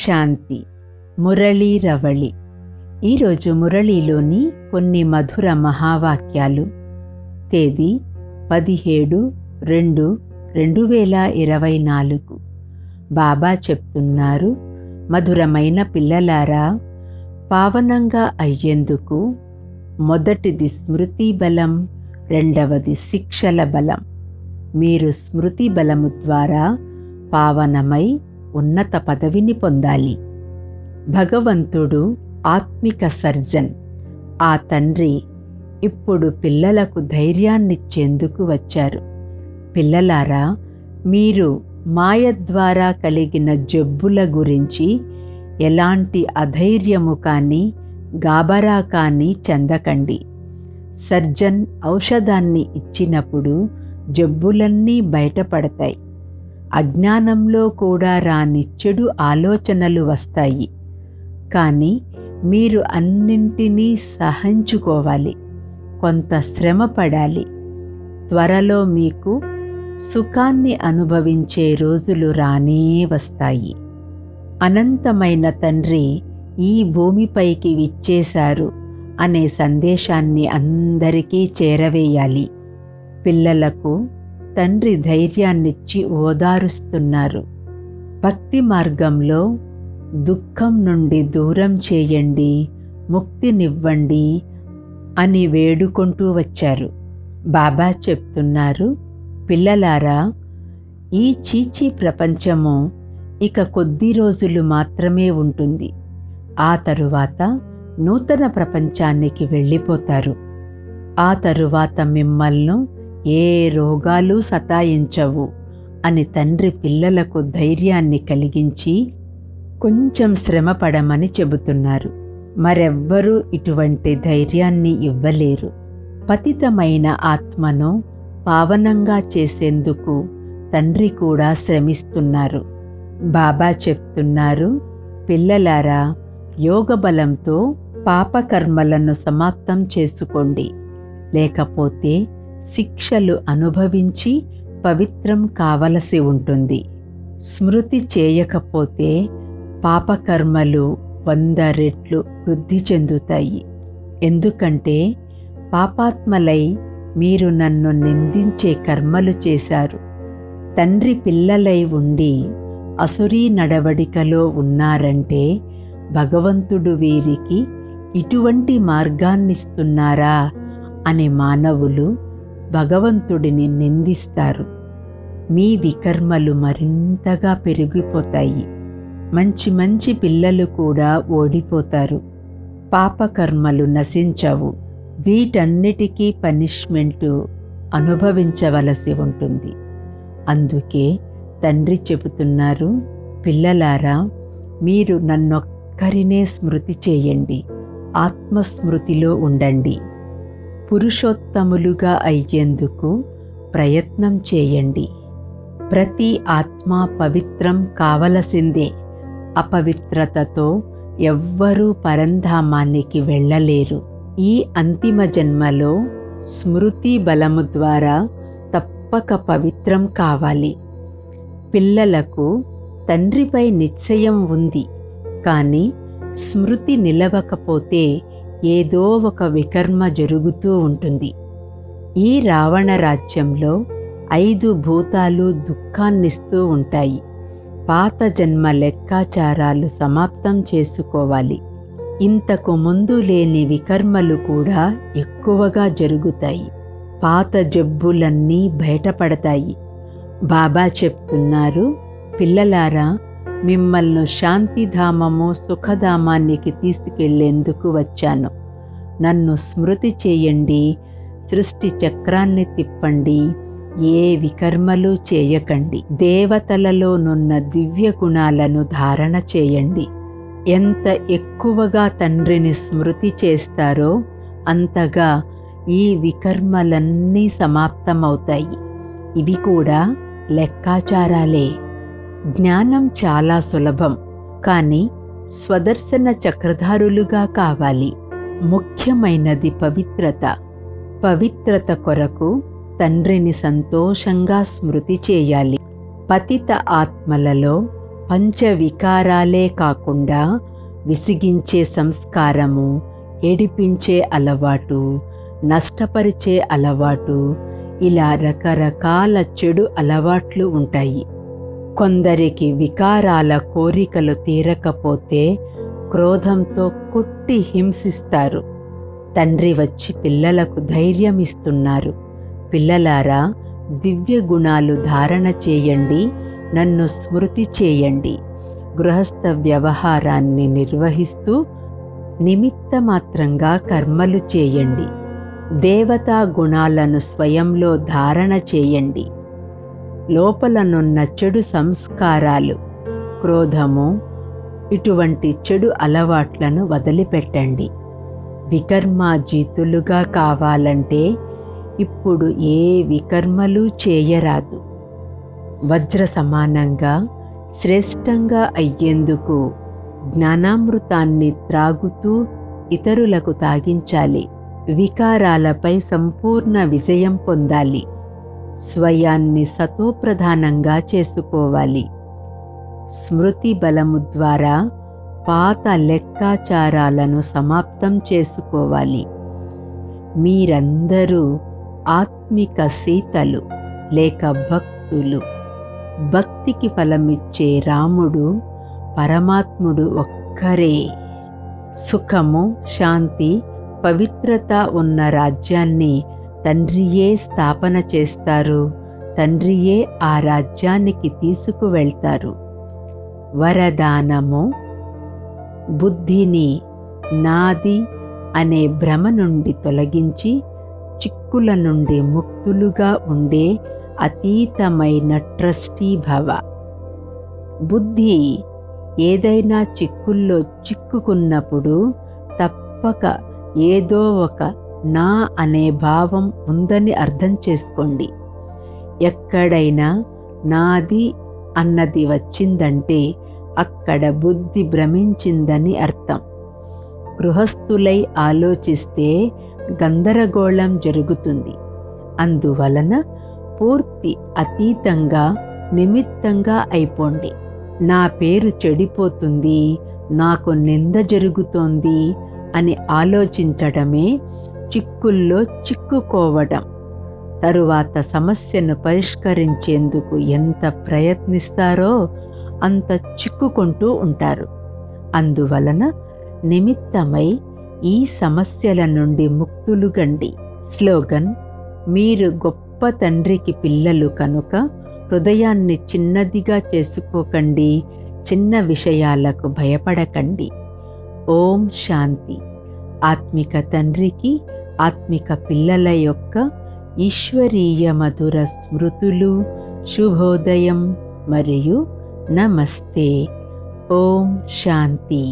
శాంతి. మురళీ రవళి. ఈరోజు మురళీలోని కొన్ని మధుర మహావాక్యాలు. తేదీ 17/2/2024. బాబా చెప్తున్నారు, మధురమైన పిల్లలారా, పావనంగా అయ్యేందుకు మొదటిది స్మృతి బలం, రెండవది శిక్షల బలం. మీరు స్మృతి బలము ద్వారా పావనమై ఉన్నత పదవిని పొందాలి. భగవంతుడు ఆత్మిక సర్జన్. ఆ తండ్రి ఇప్పుడు పిల్లలకు ధైర్యాన్నిచ్చేందుకు వచ్చారు. పిల్లలారా, మీరు మాయ ద్వారా కలిగిన జబ్బుల గురించి ఎలాంటి అధైర్యము కానీ గాబరా కానీ చెందకండి. సర్జన్ ఔషధాన్ని ఇచ్చినప్పుడు జబ్బులన్నీ బయటపడతాయి. అజ్ఞానంలో కూడా రాని చెడు ఆలోచనలు వస్తాయి. కానీ మీరు అన్నింటినీ సహించుకోవాలి. కొంత శ్రమ పడాలి. త్వరలో మీకు సుఖాన్ని అనుభవించే రోజులు రానే వస్తాయి. అనంతమైన తండ్రి ఈ భూమిపైకి విచ్చేశారు అనే సందేశాన్ని అందరికీ చేరవేయాలి. పిల్లలకు తండ్రి ధైర్యాన్నిచ్చి ఓదారుస్తున్నారు. భక్తి మార్గంలో దుఃఖం నుండి దూరం చేయండి, ముక్తినివ్వండి అని వేడుకుంటూ వచ్చారు. బాబా చెప్తున్నారు, పిల్లలారా, ఈ చీచీ ప్రపంచము ఇక కొద్ది రోజులు మాత్రమే ఉంటుంది. ఆ తరువాత నూతన ప్రపంచానికి వెళ్ళిపోతారు. ఆ తరువాత మిమ్మల్ని ఏ రోగాలు సతాయించవు అని తండ్రి పిల్లలకు ధైర్యాన్ని కలిగించి కొంచెం శ్రమ పడమని చెబుతున్నారు. మరెవ్వరూ ఇటువంటి ధైర్యాన్ని ఇవ్వలేరు. పతితమైన ఆత్మను పావనంగా చేసేందుకు తండ్రి కూడా శ్రమిస్తున్నారు. బాబా చెప్తున్నారు, పిల్లలారా, యోగ బలంతో పాపకర్మలను సమాప్తం చేసుకోండి. లేకపోతే శిక్షలు అనుభవించి పవిత్రం కావలసి ఉంటుంది. స్మృతి చేయకపోతే పాపకర్మలు 100 రెట్లు వృద్ధి చెందుతాయి. ఎందుకంటే పాపాత్మలై మీరు నన్ను నిందించే కర్మలు చేశారు. తండ్రి పిల్లలై ఉండి అసురీ నడవడికలో ఉన్నారంటే భగవంతుడు వీరికి ఇటువంటి మార్గాన్నిస్తున్నారా అనే మానవులు భగవంతుడిని నిందిస్తారు. మీ వికర్మలు మరింతగా పెరిగిపోతాయి. మంచి మంచి పిల్లలు కూడా ఓడిపోతారు. పాపకర్మలు నశించవు. వీటన్నిటికీ పనిష్మెంటు అనుభవించవలసి ఉంటుంది. అందుకే తండ్రి చెబుతున్నారు, పిల్లలారా, మీరు నన్నొక్కరినే స్మృతి చేయండి, ఆత్మస్మృతిలో ఉండండి. పురుషోత్తములుగా అయ్యేందుకు ప్రయత్నం చేయండి. ప్రతి ఆత్మ పవిత్రం కావలసిందే. అపవిత్రతతో ఎవ్వరూ పరంధామానికి వెళ్ళలేరు. ఈ అంతిమ జన్మలో స్మృతి బలము ద్వారా తప్పక పవిత్రం కావాలి. పిల్లలకు తండ్రిపై నిశ్చయం ఉంది, కానీ స్మృతి నిలవకపోతే ఏదో ఒక వికర్మ జరుగుతూ ఉంటుంది. ఈ రావణ రాజ్యంలో 5 భూతాలు దుఃఖాన్నిస్తూ ఉంటాయి. పాత జన్మ లెక్కాచారాలు సమాప్తం చేసుకోవాలి. ఇంతకు ముందు లేని వికర్మలు కూడా ఎక్కువగా జరుగుతాయి. పాత జబ్బులన్నీ బయటపడతాయి. బాబా చెప్తున్నారు, పిల్లలారా, మిమ్మల్ని శాంతిధామము సుఖధామానికి తీసుకెళ్లేందుకు వచ్చాను. నన్ను స్మృతి చేయండి, సృష్టి చక్రాన్ని తిప్పండి, ఏ వికర్మలు చేయకండి. దేవతలలోనున్న దివ్య గుణాలను ధారణ చేయండి. ఎంత ఎక్కువగా తండ్రిని స్మృతి చేస్తారో అంతగా ఈ వికర్మలన్నీ సమాప్తమవుతాయి. ఇవి కూడా లెక్కాచారాలే. జ్ఞానం చాలా సులభం, కానీ స్వదర్శన చక్రధారులుగా కావాలి. ముఖ్యమైనది పవిత్రత. పవిత్రత కొరకు తండ్రిని సంతోషంగా స్మృతి చేయాలి. పతిత ఆత్మలలో పంచవికారాలే కాకుండా విసిగించే సంస్కారము, ఏడిపించే అలవాటు, నష్టపరిచే అలవాటు, ఇలా రకరకాల చెడు అలవాట్లు ఉంటాయి. కొందరికి వికారాల కోరికలు తీరకపోతే క్రోధంతో కొట్టి హింసిస్తారు. తండ్రి వచ్చి పిల్లలకు ధైర్యం ఇస్తున్నారు. పిల్లలారా, దివ్య గుణాలు ధారణ చేయండి, నన్ను స్మృతి చేయండి. గృహస్థ వ్యవహారాన్ని నిర్వహిస్తూ నిమిత్తమాత్రంగా కర్మలు చేయండి. దేవతా గుణాలను స్వయంలో ధారణ చేయండి. లోపలనున్న చెడు సంస్కారాలు, క్రోధము, ఇటువంటి చెడు అలవాట్లను వదిలిపెట్టండి. వికర్మాజీతులుగా కావాలంటే ఇప్పుడు ఏ వికర్మలు చేయరాదు. వజ్ర సమానంగా శ్రేష్టంగా అయ్యేందుకు జ్ఞానామృతాన్ని త్రాగుతూ ఇతరులకు తాగించాలి. వికారాలపై సంపూర్ణ విజయం పొందాలి. స్వయాన్ని సతోప్రధానంగా చేసుకోవాలి. స్మృతి బలము ద్వారా పాత లెక్కాచారాలను సమాప్తం చేసుకోవాలి. మీరందరూ ఆత్మిక సీతలు లేక భక్తులు. భక్తికి ఫలమిచ్చే రాముడు, పరమాత్ముడు ఒక్కరే. సుఖము, శాంతి, పవిత్రత ఉన్న రాజ్యాన్ని తండ్రియే స్థాపన చేస్తారు. తండ్రియే ఆ రాజ్యానికి తీసుకువెళ్తారు. వరదానము: బుద్ధిని నాది అనే భ్రమ నుండి తొలగించి చిక్కుల నుండి ముక్తులుగా ఉండే అతీతమైన ట్రస్టీ భవ. బుద్ధి ఏదైనా చిక్కుల్లో చిక్కుకున్నప్పుడు తప్పక ఏదో ఒక నా అనే భావం ఉందని అర్థం చేసుకోండి. ఎక్కడైనా నాది అన్నది వచ్చిందంటే అక్కడ బుద్ధి భ్రమించిందని అర్థం. గృహస్థులై ఆలోచిస్తే గందరగోళం జరుగుతుంది. అందువలన పూర్తి అతీతంగా నిమిత్తంగా అయిపోండి. నా పేరు చెడిపోతుంది, నాకు నింద జరుగుతోంది అని ఆలోచించడమే చిక్కుల్లో చిక్కుకోవడం. తరువాత సమస్యను పరిష్కరించేందుకు ఎంత ప్రయత్నిస్తారో అంత చిక్కుకుంటూ ఉంటారు. అందువలన నిమిత్తమై ఈ సమస్యల నుండి ముక్తులుగండి. స్లోగన్: మీరు గొప్ప తండ్రికి పిల్లలు కనుక హృదయాన్ని చిన్నదిగా చేసుకోకండి, చిన్న విషయాలకు భయపడకండి. ఓం శాంతి. ఆత్మిక తండ్రికి ఆత్మిక పిల్లల యొక్క ఈశ్వరీయ మధుర స్మృతులు. శుభోదయం మరియు నమస్తే. ఓం శాంతి.